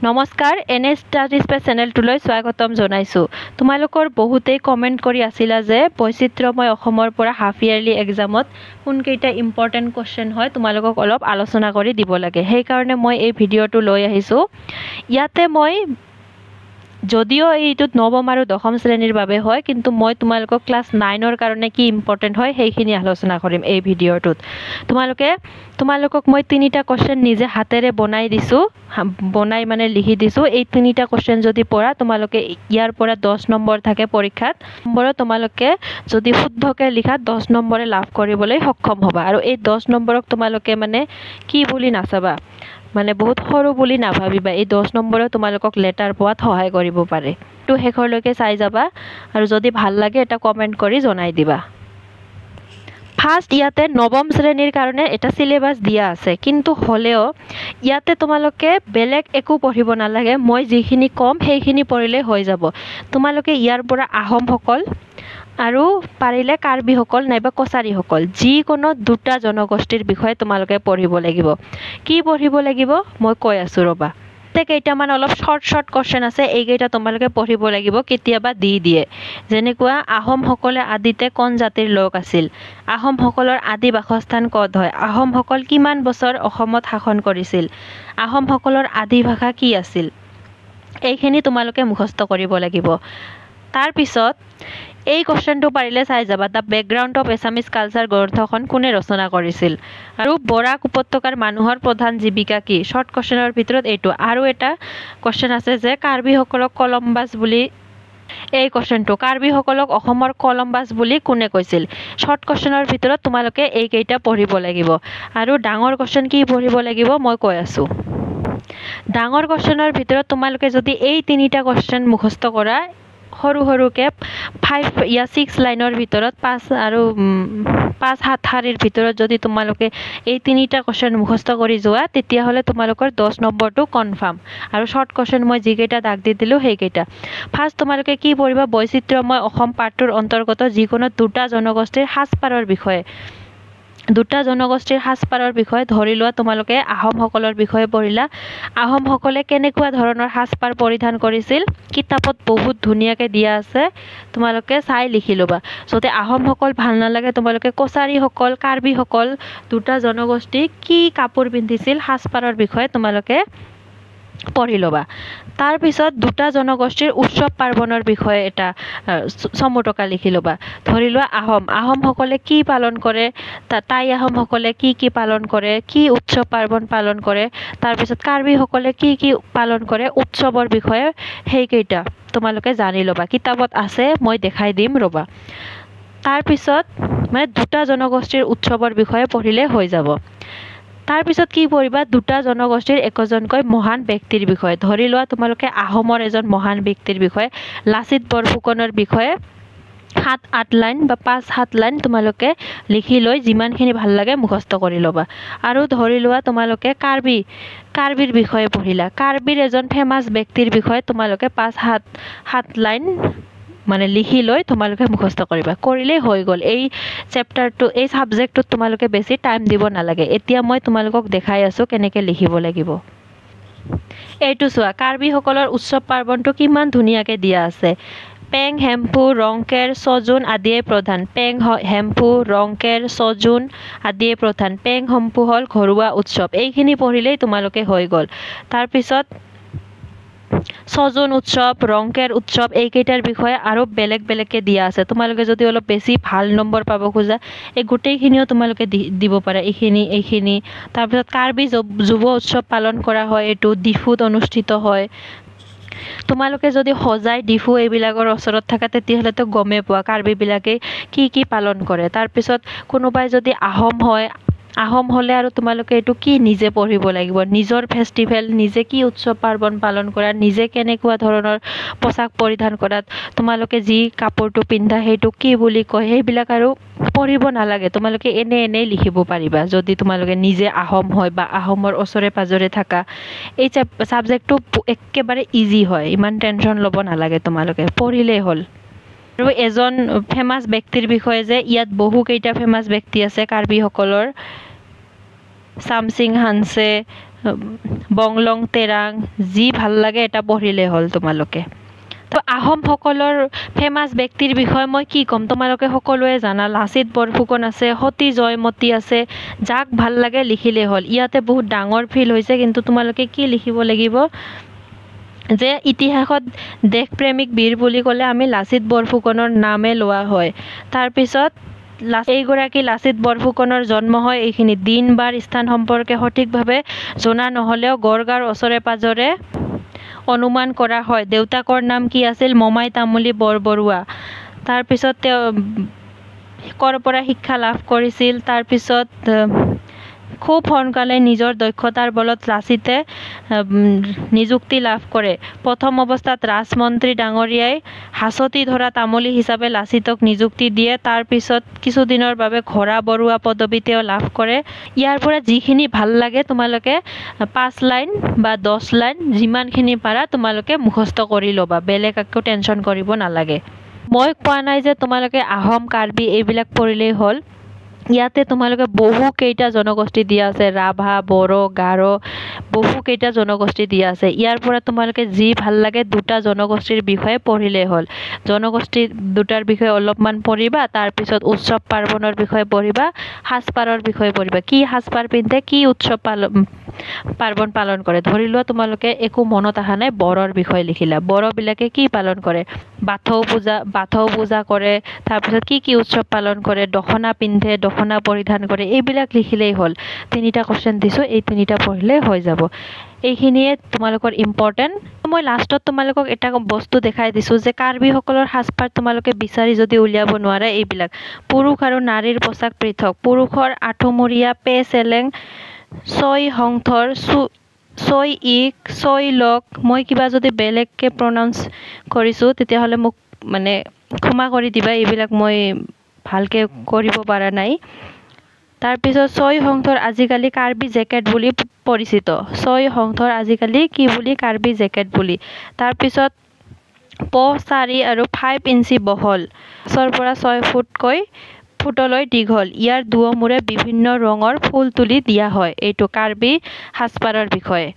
নমস্কাৰ এনে study space চেনেলটোলৈ স্বাগতম জনাইছোঁ। তোমালোকৰ বহুতেই কমেণ্ট কৰি আছিলা যে বৈচিত্ৰ্যময় অসমৰ পৰা হাফ ইয়াৰলি এক্সামত কোনকেইটা ইম্পৰ্টেণ্ট কুৱেশ্যন হয় তোমালোকক অলপ আলোচনা কৰি দিব লাগে। সেইকাৰণে মই এই ভিডিঅ'টো লৈ আহিছোঁ। ইয়াতে মই যদিও এইটোত নৱম আৰু দশম শ্ৰেণীৰ বাবে হয়, কিন্তু মই তোমালোকক ক্লাছ 9ৰ কাৰণে কি ইম্পৰ্টেণ্ট হয় সেইখিনি আলোচনা কৰিম এই ভিডিঅ'টোত। তোমালোকক মই 3টা কুৱেশ্যন নিজে হাতেৰে বনাই লিখি দিছোঁ। এই 3টা কুৱেশ্যন যদি পঢ়া তোমালোকে ইয়াৰ পৰা 10 নম্বৰ থাকে পৰীক্ষাত। তোমালোকে যদি শুদ্ধকৈ লিখা 10 নম্বৰে লাভ কৰিবলৈ সক্ষম হ'বা। আৰু এই 10 নম্বৰক তোমালোকে কি বুলি নাচাবা, বহুত সৰু বুলি নাভাবিবা। এই 10 নম্বৰে তোমালোকক লেটাৰ পোৱাত সহায় কৰিব পাৰে। তো শেষৰলৈকে চাই যাবা আৰু যদি ভাল লাগে এটা কমেণ্ট কৰি জনাই দিবা। ফাৰ্ষ্ট ইয়াতে নৱম শ্ৰেণীৰ কাৰণে এটা চিলেবাছ দিয়া আছে, কিন্তু হ'লেও ইয়াতে তোমালোকে বেলেগ একো পঢ়িব নালাগে। মই যিখিনি ক'ম সেইখিনি পঢ়িলে হৈ যাব। তোমালোকে ইয়াৰ পৰা আহোমসকল আৰু পাৰিলে কাৰ্বিসকল নাইবা কছাৰীসকল যিকোনো 2টা জনগোষ্ঠীৰ বিষয়ে তোমালোকে পঢ়িব লাগিব। কি পঢ়িব লাগিব মই কৈ আছোঁ ৰ'বা। কেইটামান অলপ শৰ্ট কুৱেশ্যন আছে, এইকেইটা তোমালোকে পঢ়িব লাগিব। কেতিয়াবা দিয়ে যেনেকুৱা আহোমসকলে আদিতে কোন জাতিৰ লোক আছিল, আহোমসকলৰ আদি বাসস্থান ক'ত হয়, আহোমসকল কিমান বছৰ অসমত শাসন কৰিছিল, আহোমসকলৰ আদি ভাষা কি আছিল, এইখিনি তোমালোকে মুখস্থ কৰিব লাগিব। তাৰপিছত এই কুৱেশ্যনটো পাৰিলে চাই যাবা, the background of Assamese culture গ্ৰন্থখন কোনে ৰচনা কৰিছিল, আৰু বৰাক উপত্যকাৰ মানুহৰ প্ৰধান জীৱিকা কি। শৰ্ট কুৱেশ্যনৰ ভিতৰত এইটো। আৰু এটা কুৱেশ্যন আছে যে কাৰ্বিসকলক কলম্বাছ বুলি, এই কুৱেশ্যনটো কাৰ্বিসকলক অসমৰ কলম্বাছ বুলি কোনে কৈছিল। শৰ্ট কুৱেশ্যনৰ ভিতৰত তোমালোকে এইকেইটা পঢ়িব লাগিব। আৰু ডাঙৰ কুৱেশ্যন কি পঢ়িব লাগিব মই কৈ আছোঁ। ডাঙৰ কুৱেশ্যনৰ ভিতৰত তোমালোকে যদি এই 3টা কুৱেশ্যন মুখস্থ কৰা, সৰুকৈ 6 লাইনৰ ভিতৰত 5-7 শাৰীৰ ভিতৰত যদি তোমালোকে এই 3টা কুৱেশ্যন মুখস্থ কৰি যোৱা, তেতিয়াহ'লে তোমালোকৰ 10 নম্বৰটো কনফাৰ্ম। আৰু শৰ্ট কুৱেশ্যন মই যিকেইটা দাগ দি দিলোঁ সেইকেইটা। ফাৰ্ষ্ট তোমালোকে কি পঢ়িবা, বৈচিত্ৰ্যময় অসম পাঠটোৰ অন্তৰ্গত যিকোনো 2টা জনগোষ্ঠীৰ সাজপাৰৰ বিষয়ে। 2টা জনগোষ্ঠীৰ সাজপাৰৰ বিষয়ে ধৰি লোৱা তোমালোকে আহোমসকলৰ বিষয়ে পঢ়িলা। আহোমসকলে কেনেকুৱা ধৰণৰ সাজপাৰ পৰিধান কৰিছিল, কিতাপত বহুত ধুনীয়াকৈ দিয়া আছে, তোমালোকে চাই লিখি ল'বা। যদি আহোমসকল ভাল নালাগে তোমালোকে কছাৰীসকল, কাৰ্বিসকল 2টা জনগোষ্ঠী কি কাপোৰ পিন্ধিছিল সাজপাৰৰ বিষয়ে তোমালোকে পঢ়ি ল'বা। তাৰপিছত 2টা জনগোষ্ঠীৰ উৎসৱ পাৰ্বণৰ বিষয়ে এটা চমুটকা লিখি ল'বা। ধৰি লোৱা আহোমসকলে কি পালন কৰে, টাই আহোমসকলে কি পালন কৰে, কি উৎসৱ পাৰ্বণ পালন কৰে। তাৰপিছত কাৰ্বিসকলে কি পালন কৰে উৎসৱৰ বিষয়ে, সেইকেইটা তোমালোকে জানি ল'বা। কিতাপত আছে, মই দেখাই দিম ৰ'বা। তাৰপিছত 2টা জনগোষ্ঠীৰ উৎসৱৰ বিষয়ে পঢ়িলে হৈ যাব। তাৰপিছত কি পঢ়িবা, 2টা জনগোষ্ঠীৰ একোজনকৈ মহান ব্যক্তিৰ বিষয়ে। ধৰি লোৱা তোমালোকে আহোমৰ এজন মহান ব্যক্তিৰ বিষয়ে, লাচিত বৰফুকনৰ বিষয়ে 7-8 লাইন বা 5-7 লাইন তোমালোকে লিখি লৈ যিমানখিনি ভাল লাগে মুখস্থ কৰি ল'বা। আৰু ধৰি লোৱা তোমালোকে কাৰ্বিৰ বিষয়ে পঢ়িলা, কাৰ্বিৰ এজন ফেমাছ ব্যক্তিৰ বিষয়ে তোমালোকে 5-7 লাইন লিখি লৈ তোমালোকে মুখস্থ কৰিবা। কৰিলেই হৈ গ'ল। এই চেপ্টাৰটো, এই ছাবজেক্টটোত তোমালোকে বেছি টাইম দিব নালাগে। এতিয়া মই তোমালোকক দেখাই আছোঁ কেনেকৈ লিখিব লাগিব। এইটো চোৱা, কাৰ্বিসকলৰ উৎসৱ পাৰ্বণটো কিমান ধুনীয়াকৈ দিয়া আছে। পেং, হেম্পু, ৰংকেৰ, ছজোন আদিয়ে প্ৰধান। পেং, হেম্পু, ৰংকেৰ, ছজোন আদিয়ে প্ৰধান। পেং, হেম্পু হ'ল ঘৰুৱা উৎসৱ। এইখিনি পঢ়িলেই তোমালোকে হৈ গ'ল। তাৰপিছত ছজোন উৎসৱ, ৰংকেৰ উৎসৱ, এইকেইটাৰ বিষয়ে আৰু বেলেগকৈ দিয়া আছে। তোমালোকে যদি অলপ বেছি ভাল নম্বৰ পাব খোজা, এই গোটেইখিনিও তোমালোকে দিব পাৰা, এইখিনি। তাৰপিছত কাৰ্বি যুৱ উৎসৱ পালন কৰা হয়, এইটো ডিফুত অনুষ্ঠিত হয়। তোমালোকে যদি হোজাই, ডিফু এইবিলাকৰ ওচৰত থাকা তেতিয়াহ'লেতো গমেই পোৱা কাৰ্বিবিলাকে কি পালন কৰে। তাৰপিছত কোনোবাই যদি আহোম হ'লে আৰু তোমালোকে এইটো কি নিজে পঢ়িব লাগিব। নিজৰ ফেষ্টিভেল, নিজে কি উৎসৱ পাৰ্বণ পালন কৰা, নিজে কেনেকুৱা ধৰণৰ পোচাক পৰিধান কৰাত তোমালোকে যি কাপোৰটো পিন্ধা সেইটো কি বুলি কয়, সেইবিলাক আৰু পঢ়িব নালাগে। তোমালোকে এনেই লিখিব পাৰিবা যদি তোমালোকে নিজে আহোম হয় বা আহোমৰ ওচৰে পাজৰে থাকা। এই ছাবজেক্টটো একেবাৰে ইজি হয়, ইমান টেনশ্যন ল'ব নালাগে, তোমালোকে পঢ়িলেই হ'ল। আৰু এজন ফেমাছ ব্যক্তিৰ বিষয়ে যে ইয়াত বহুকেইটা ফেমাছ ব্যক্তি আছে কাৰ্বিসকলৰ, চামচিং হানছে, বংলং তেৰাং যি ভাল লাগে এটা পঢ়িলেই হ'ল তোমালোকে। তো আহোমসকলৰ ফেমাছ ব্যক্তিৰ বিষয়ে মই কি ক'ম, তোমালোকে সকলোৱে জানা। লাচিত বৰফুকন আছে, সতী জয়মতী আছে, যাক ভাল লাগে লিখিলেই হ'ল। ইয়াতে বহুত ডাঙৰ ফিল হৈছে, কিন্তু তোমালোকে কি লিখিব লাগিব যে ইতিহাসত দেশপ্ৰেমিক বীৰ বুলি ক'লে আমি লাচিত বৰফুকনৰ নামে লোৱা হয়। তাৰপিছত এইগৰাকী লাচিত বৰফুকনৰ জন্ম হয় এইখিনি দিন বাৰ স্থান সম্পৰ্কে সঠিকভাৱে জনা নহ'লেও গড়গাঁৱৰ ওচৰে পাঁজৰে অনুমান কৰা হয়। দেউতাকৰ নাম কি আছিল? মমাই তামুলী বৰবৰুৱা। তাৰপিছত তেওঁ কৰ পৰা শিক্ষা লাভ কৰিছিল? তাৰপিছত খুব সোনকালে নিজৰ দক্ষতাৰ বলত লাচিতে নিযুক্তি লাভ কৰে। প্ৰথম অৱস্থাত ৰাজমন্ত্ৰী ডাঙৰীয়াই হাঁচতি ধৰা তামুলী হিচাপে লাচিতক নিযুক্তি দিয়ে। তাৰপিছত কিছুদিনৰ বাবে ঘোঁৰা বৰুৱা পদবী তেওঁ লাভ কৰে। ইয়াৰ পৰা যিখিনি ভাল লাগে তোমালোকে 5 লাইন বা 10 লাইন যিমানখিনি পাৰা তোমালোকে মুখস্থ কৰি ল'বা, বেলেগ একো টেনশ্যন কৰিব নালাগে। মই কোৱা নাই যে তোমালোকে আহোম কাৰ্বি এইবিলাক পঢ়িলেই হ'ল। ইয়াতে তোমালোকে বহুকেইটা জনগোষ্ঠী দিয়া আছে, ৰাভা, বড়ো, গাৰো, বহুকেইটা জনগোষ্ঠী দিয়া আছে। ইয়াৰ পৰা তোমালোকে যি ভাল লাগে দুটা জনগোষ্ঠীৰ বিষয়ে পঢ়িলেই হ'ল। জনগোষ্ঠী দুটাৰ বিষয়ে অলপমান পঢ়িবা, তাৰপিছত উৎসৱ পাৰ্বণৰ বিষয়ে পঢ়িবা, সাজপাৰৰ বিষয়ে পঢ়িবা, কি সাজপাৰ পিন্ধে, কি উৎসৱ পাৰ্বণ পালন কৰে। ধৰি লোৱা তোমালোকে একো মনত অহা নাই, বড়োৰ বিষয়ে লিখিলা, বড়োবিলাকে কি পালন কৰে, বাথৌ পূজা কৰে, তাৰপিছত কি উৎসৱ পালন কৰে, দখনা পিন্ধে, দখনা পৰিধান কৰে, এইবিলাক লিখিলেই হ'ল। 3টা কুৱেশ্যন দিছোঁ, এই 3টা পঢ়িলে হৈ যাব। এইখিনিয়ে তোমালোকৰ ইম্পৰ্টেণ্ট। মই লাষ্টত তোমালোকক এটা বস্তু দেখাই দিছোঁ যে কাৰ্বিসকলৰ সাজপাৰ তোমালোকে বিচাৰি যদি উলিয়াব নোৱাৰে, এইবিলাক পুৰুষ আৰু নাৰীৰ পোচাক পৃথক। পুৰুষৰ আঠুমৰীয়া, পে চেলেং, ছয় হংথৰ, ছয় ইক, ছয় লক। মই কিবা যদি বেলেগকৈ প্ৰনাউন্স কৰিছোঁ তেতিয়াহ'লে মোক মানে ক্ষমা কৰি দিবা, এইবিলাক মই ভালকৈ কৰিব পৰা নাই। তাৰপিছত ছয় হংথৰ আজিকালি কাৰ্বি জেকেট বুলি পৰিচিত। ছয় হংথৰ আজিকালি কি বুলি? কাৰ্বি জেকেট বুলি। তাৰপিছত 4 আৰু 5 ইঞ্চি বহল, 5 পৰা 6 ফুটলৈ দীঘল। ইয়াৰ দুয়োমূৰে বিভিন্ন ৰঙৰ ফুল তুলি দিয়া হয়। এইটো কাৰ্বি সাজপাৰৰ বিষয়ে।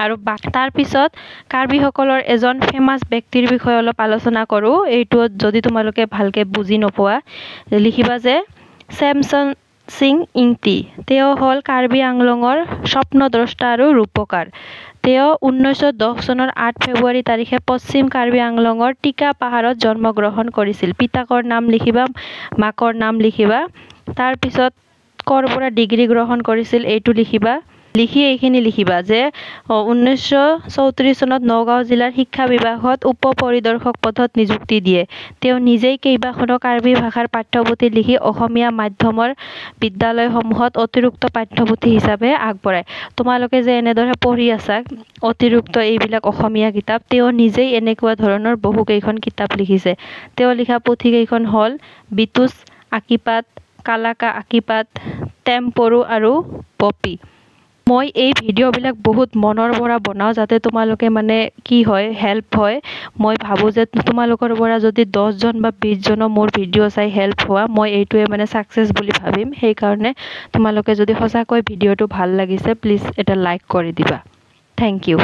আৰু তাৰপিছত কাৰ্বিসকলৰ এজন ফেমাছ ব্যক্তিৰ বিষয়ে অলপ আলোচনা কৰোঁ। এইটো যদি তোমালোকে ভালকৈ বুজি নোপোৱা, লিখিবা যে চেমচন সিং ইংতি। তেওঁ হ'ল কাৰ্বি আংলঙৰ স্বপ্নদ্ৰষ্টা আৰু ৰূপকাৰ। তেওঁ 1910 চনৰ 8 ফেব্ৰুৱাৰী তাৰিখে পশ্চিম কাৰ্বি আংলঙৰ টিকা পাহাৰত জন্মগ্ৰহণ কৰিছিল। পিতাকৰ নাম লিখিবা, মাকৰ নাম লিখিবা। তাৰপিছত কৰ পৰা ডিগ্ৰী গ্ৰহণ কৰিছিল এইটো লিখিবা। লিখি এইখিনি লিখিবা যে 1934 চনত নগাঁও জিলাৰ শিক্ষা বিভাগত উপ পৰিদৰ্শক পদত নিযুক্তি দিয়ে। তেওঁ নিজেই কেইবাখনো কাৰ্বি ভাষাৰ পাঠ্যপুথি লিখি অসমীয়া মাধ্যমৰ বিদ্যালয়সমূহত অতিৰিক্ত পাঠ্যপুথি হিচাপে আগবঢ়ায়। তোমালোকে যে এনেদৰে পঢ়ি আছা অতিৰিক্ত এইবিলাক অসমীয়া কিতাপ, তেওঁ নিজেই এনেকুৱা ধৰণৰ বহুকেইখন কিতাপ লিখিছে। তেওঁ লিখা পুথিকেইখন হ'ল বিতুচ আঁকিপাত, কালাকা আঁকিপাত, টেম্পৰু আৰু পপি। মই এই ভিডিঅ'বিলাক বহুত মনৰ পৰা বনাওঁ যাতে তোমালোকে মানে কি হয় হেল্প হয়। মই ভাবোঁ যে তোমালোকৰ পৰা যদি 10 জন বা 20 জনো মোৰ ভিডিঅ' চাই হেল্প হোৱা, মই এইটোৱে মানে ছাকচেছ বুলি ভাবিম। সেইকাৰণে তোমালোকে যদি সঁচাকৈ ভিডিঅ'টো ভাল লাগিছে প্লিজ এটা লাইক কৰি দিবা। Thank U.